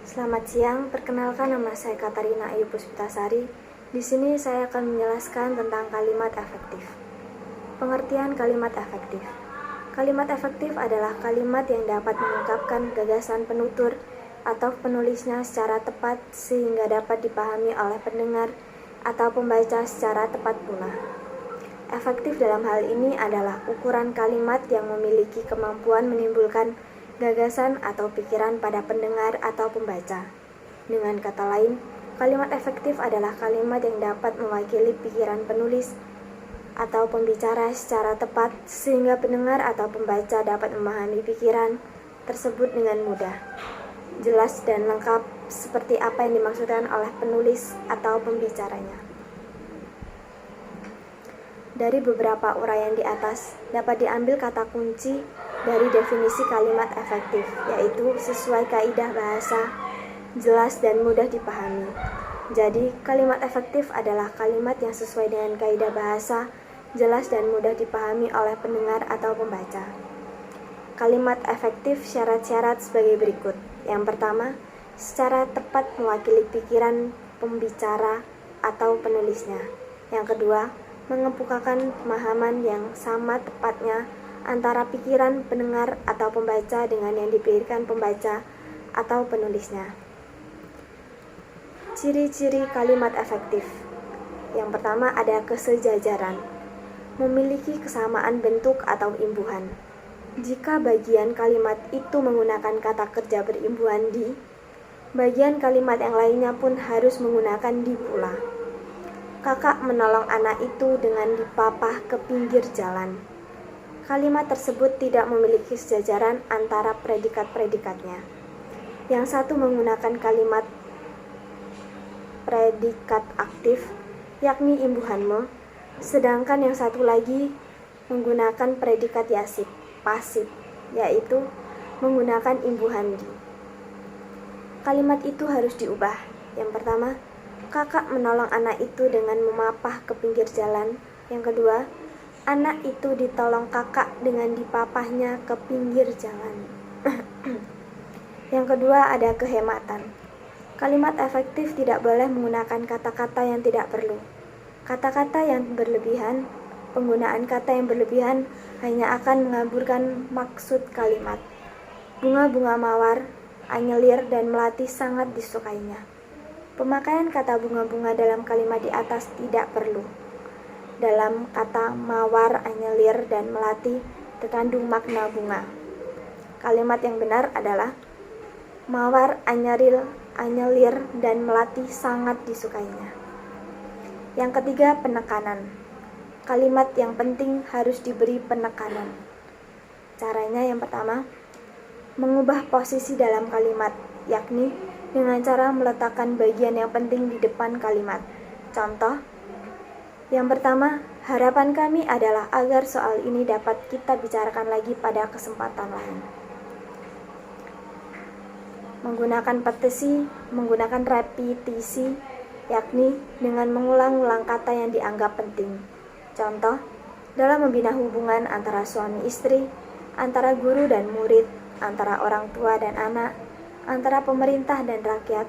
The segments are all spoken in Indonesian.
Selamat siang, perkenalkan nama saya Katarina Ayu Puspitasari. Di sini saya akan menjelaskan tentang kalimat efektif. Pengertian kalimat efektif. Kalimat efektif adalah kalimat yang dapat mengungkapkan gagasan penutur atau penulisnya secara tepat sehingga dapat dipahami oleh pendengar atau pembaca secara tepat pula. Efektif dalam hal ini adalah ukuran kalimat yang memiliki kemampuan menimbulkan gagasan atau pikiran pada pendengar atau pembaca. Dengan kata lain, kalimat efektif adalah kalimat yang dapat mewakili pikiran penulis atau pembicara secara tepat sehingga pendengar atau pembaca dapat memahami pikiran tersebut dengan mudah, jelas dan lengkap seperti apa yang dimaksudkan oleh penulis atau pembicaranya. Dari beberapa uraian di atas, dapat diambil kata kunci dari definisi kalimat efektif, yaitu sesuai kaidah bahasa, jelas dan mudah dipahami. Jadi, kalimat efektif adalah kalimat yang sesuai dengan kaidah bahasa, jelas dan mudah dipahami oleh pendengar atau pembaca. Kalimat efektif syarat-syarat sebagai berikut. Yang pertama, secara tepat mewakili pikiran pembicara atau penulisnya. Yang kedua, mengemukakan pemahaman yang sama tepatnya antara pikiran pendengar atau pembaca dengan yang dipikirkan pembaca atau penulisnya. Ciri-ciri kalimat efektif. Yang pertama ada kesejajaran, memiliki kesamaan bentuk atau imbuhan. Jika bagian kalimat itu menggunakan kata kerja berimbuhan di, bagian kalimat yang lainnya pun harus menggunakan di pula. Kakak menolong anak itu dengan dipapah ke pinggir jalan. Kalimat tersebut tidak memiliki sejajaran antara predikat-predikatnya. Yang satu menggunakan kalimat predikat aktif, yakni imbuhanmu, sedangkan yang satu lagi menggunakan predikat yasif, pasif, yaitu menggunakan imbuhan di. Kalimat itu harus diubah. Yang pertama, kakak menolong anak itu dengan memapah ke pinggir jalan. Yang kedua, anak itu ditolong kakak dengan dipapahnya ke pinggir jalan. Yang kedua ada kehematan. Kalimat efektif tidak boleh menggunakan kata-kata yang tidak perlu. Kata-kata yang berlebihan, penggunaan kata yang berlebihan hanya akan mengaburkan maksud kalimat. Bunga-bunga mawar, anyelir, dan melati sangat disukainya. Pemakaian kata bunga-bunga dalam kalimat di atas tidak perlu. Dalam kata mawar, anyelir, dan melati terkandung makna bunga. Kalimat yang benar adalah mawar, anyelir, dan melati sangat disukainya. Yang ketiga, penekanan. Kalimat yang penting harus diberi penekanan. Caranya yang pertama, mengubah posisi dalam kalimat, yakni dengan cara meletakkan bagian yang penting di depan kalimat. Contoh, yang pertama, harapan kami adalah agar soal ini dapat kita bicarakan lagi pada kesempatan lain. Menggunakan menggunakan repetisi, yakni dengan mengulang-ulang kata yang dianggap penting. Contoh, dalam membina hubungan antara suami istri, antara guru dan murid, antara orang tua dan anak, antara pemerintah dan rakyat,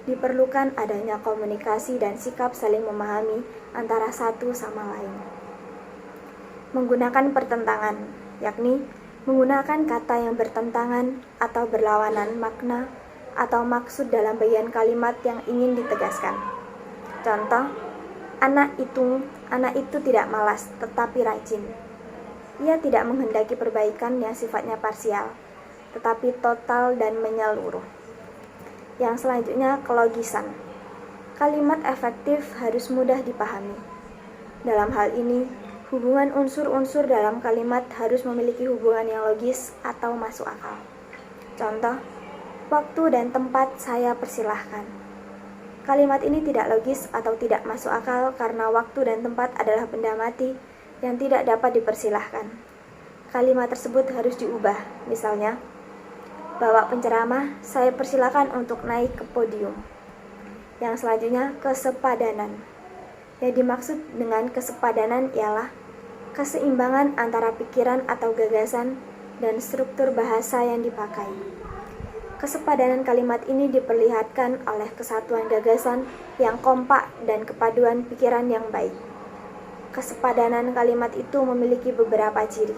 diperlukan adanya komunikasi dan sikap saling memahami antara satu sama lain. Menggunakan pertentangan, yakni menggunakan kata yang bertentangan atau berlawanan makna atau maksud dalam bagian kalimat yang ingin ditegaskan. Contoh, anak itu tidak malas tetapi rajin. Ia tidak menghendaki perbaikan yang sifatnya parsial, tetapi total dan menyeluruh. Yang selanjutnya, kelogisan. Kalimat efektif harus mudah dipahami. Dalam hal ini, hubungan unsur-unsur dalam kalimat harus memiliki hubungan yang logis atau masuk akal. Contoh, waktu dan tempat saya persilahkan. Kalimat ini tidak logis atau tidak masuk akal karena waktu dan tempat adalah benda mati yang tidak dapat dipersilahkan. Kalimat tersebut harus diubah, misalnya, Bapak penceramah, saya persilakan untuk naik ke podium. Yang selanjutnya, kesepadanan. Yang dimaksud dengan kesepadanan ialah keseimbangan antara pikiran atau gagasan dan struktur bahasa yang dipakai. Kesepadanan kalimat ini diperlihatkan oleh kesatuan gagasan yang kompak dan kepaduan pikiran yang baik. Kesepadanan kalimat itu memiliki beberapa ciri,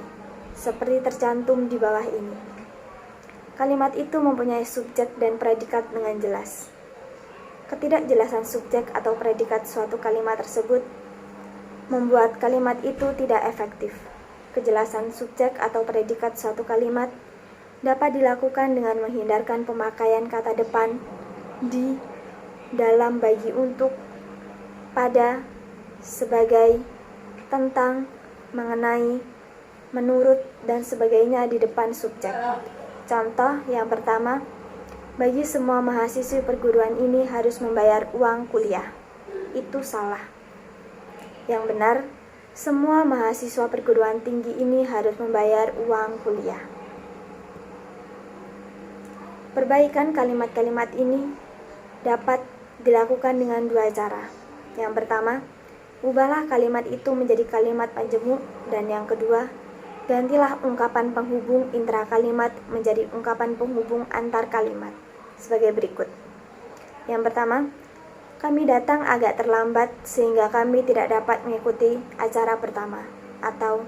seperti tercantum di bawah ini. Kalimat itu mempunyai subjek dan predikat dengan jelas. Ketidakjelasan subjek atau predikat suatu kalimat tersebut membuat kalimat itu tidak efektif. Kejelasan subjek atau predikat suatu kalimat dapat dilakukan dengan menghindarkan pemakaian kata depan di, dalam, bagi, untuk, pada, sebagai, tentang, mengenai, menurut, dan sebagainya di depan subjek. Contoh yang pertama, bagi semua mahasiswa perguruan ini harus membayar uang kuliah. Itu salah. Yang benar, semua mahasiswa perguruan tinggi ini harus membayar uang kuliah. Perbaikan kalimat-kalimat ini dapat dilakukan dengan dua cara. Yang pertama, ubahlah kalimat itu menjadi kalimat panjemuk, dan yang kedua, gantilah ungkapan penghubung intra kalimat menjadi ungkapan penghubung antar kalimat sebagai berikut. Yang pertama, kami datang agak terlambat sehingga kami tidak dapat mengikuti acara pertama, atau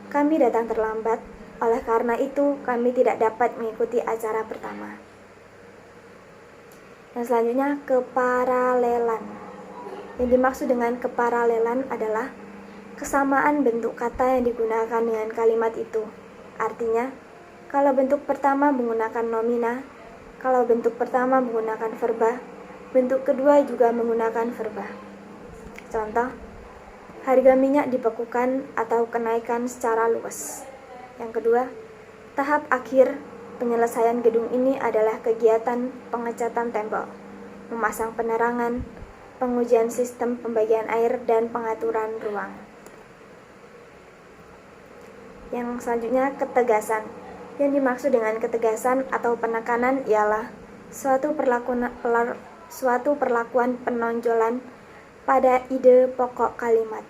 kami datang terlambat, oleh karena itu kami tidak dapat mengikuti acara pertama. Yang selanjutnya, keparalelan. Yang dimaksud dengan keparalelan adalah kesamaan bentuk kata yang digunakan dengan kalimat itu. Artinya, kalau bentuk pertama menggunakan nomina, kalau bentuk pertama menggunakan verba, bentuk kedua juga menggunakan verba. Contoh, harga minyak dibekukan atau kenaikan secara luas. Yang kedua, tahap akhir penyelesaian gedung ini adalah kegiatan pengecatan tembok, memasang penerangan, pengujian sistem pembagian air, dan pengaturan ruang. Yang selanjutnya, ketegasan. Yang dimaksud dengan ketegasan atau penekanan ialah suatu perlakuan penonjolan pada ide pokok kalimat.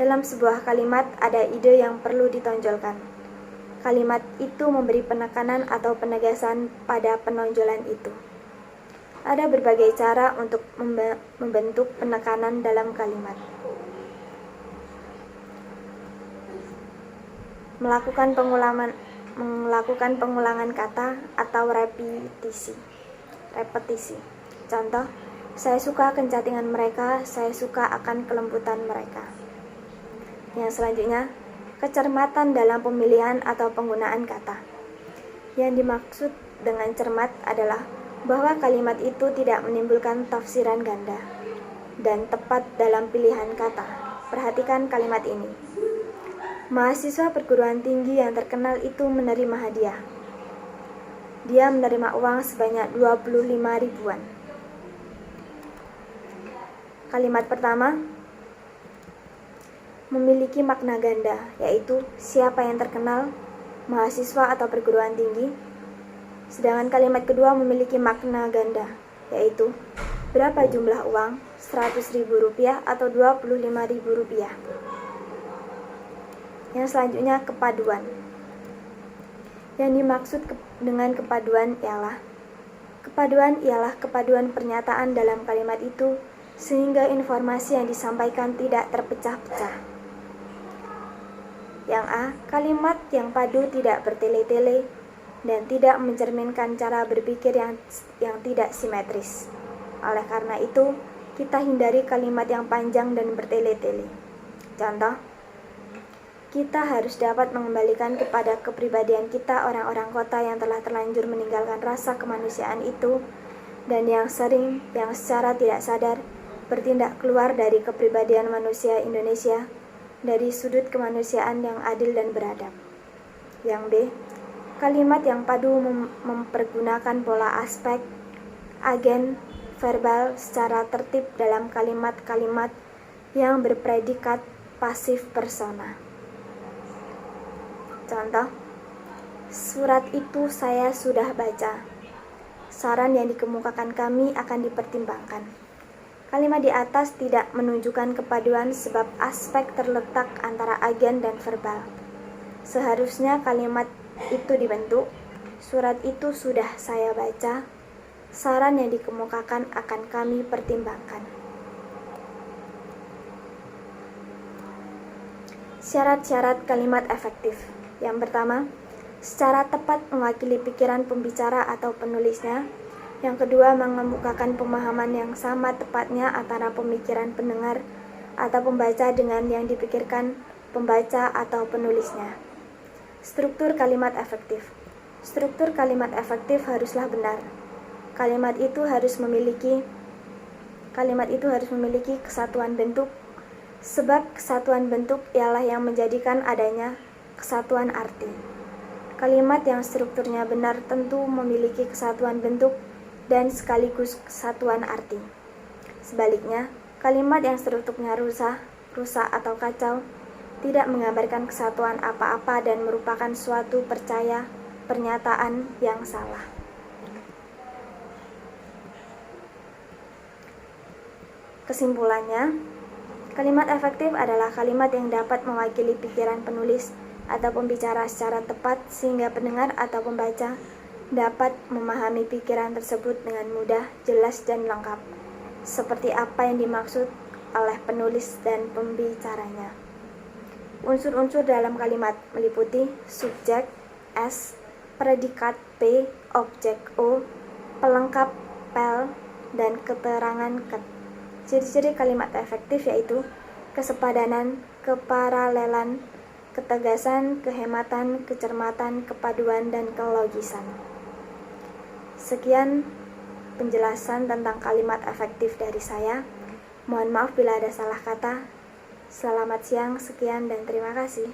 Dalam sebuah kalimat ada ide yang perlu ditonjolkan. Kalimat itu memberi penekanan atau penegasan pada penonjolan itu. Ada berbagai cara untuk membentuk penekanan dalam kalimat. Melakukan pengulangan kata atau repetisi. Contoh, saya suka kencatingan mereka, saya suka akan kelembutan mereka. Yang selanjutnya, kecermatan dalam pemilihan atau penggunaan kata. Yang dimaksud dengan cermat adalah bahwa kalimat itu tidak menimbulkan tafsiran ganda dan tepat dalam pilihan kata. Perhatikan kalimat ini. Mahasiswa perguruan tinggi yang terkenal itu menerima hadiah. Dia menerima uang sebanyak 25 ribuan. Kalimat pertama memiliki makna ganda, yaitu siapa yang terkenal, mahasiswa atau perguruan tinggi. Sedangkan kalimat kedua memiliki makna ganda, yaitu berapa jumlah uang, 100.000 rupiah atau 25.000 rupiah. Yang selanjutnya, kepaduan. Yang dimaksud dengan kepaduan ialah kepaduan pernyataan dalam kalimat itu sehingga informasi yang disampaikan tidak terpecah-pecah. Yang A, kalimat yang padu tidak bertele-tele dan tidak mencerminkan cara berpikir yang tidak simetris. Oleh karena itu, kita hindari kalimat yang panjang dan bertele-tele. Contoh, kita harus dapat mengembalikan kepada kepribadian kita orang-orang kota yang telah terlanjur meninggalkan rasa kemanusiaan itu dan yang secara tidak sadar bertindak keluar dari kepribadian manusia Indonesia dari sudut kemanusiaan yang adil dan beradab. Yang B, kalimat yang padu mempergunakan pola aspek, agen, verbal secara tertib dalam kalimat-kalimat yang berpredikat pasif persona. Contoh, surat itu saya sudah baca. Saran yang dikemukakan kami akan dipertimbangkan. Kalimat di atas tidak menunjukkan kepaduan sebab aspek terletak antara agen dan verbal. Seharusnya kalimat itu dibentuk, Surat itu sudah saya baca. Saran yang dikemukakan akan kami pertimbangkan. Syarat-syarat kalimat efektif. Yang pertama, secara tepat mewakili pikiran pembicara atau penulisnya. Yang kedua, mengemukakan pemahaman yang sama tepatnya antara pemikiran pendengar atau pembaca dengan yang dipikirkan pembaca atau penulisnya. Struktur kalimat efektif. Struktur kalimat efektif haruslah benar. Kalimat itu harus memiliki kesatuan bentuk, sebab kesatuan bentuk ialah yang menjadikan adanya kesatuan arti. Kalimat yang strukturnya benar tentu memiliki kesatuan bentuk dan sekaligus kesatuan arti. Sebaliknya, kalimat yang strukturnya rusak atau kacau tidak menggambarkan kesatuan apa-apa dan merupakan suatu pernyataan yang salah. Kesimpulannya, kalimat efektif adalah kalimat yang dapat mewakili pikiran penulis atau pembicara secara tepat sehingga pendengar atau pembaca dapat memahami pikiran tersebut dengan mudah, jelas, dan lengkap, seperti apa yang dimaksud oleh penulis dan pembicaranya. Unsur-unsur dalam kalimat meliputi subjek S, predikat P, objek O, pelengkap pel, dan keterangan ket. Ciri-ciri kalimat efektif yaitu kesepadanan, keparalelan, ketegasan, kehematan, kecermatan, kepaduan, dan kelogisan. Sekian penjelasan tentang kalimat efektif dari saya. Mohon maaf bila ada salah kata. Selamat siang, sekian, dan terima kasih.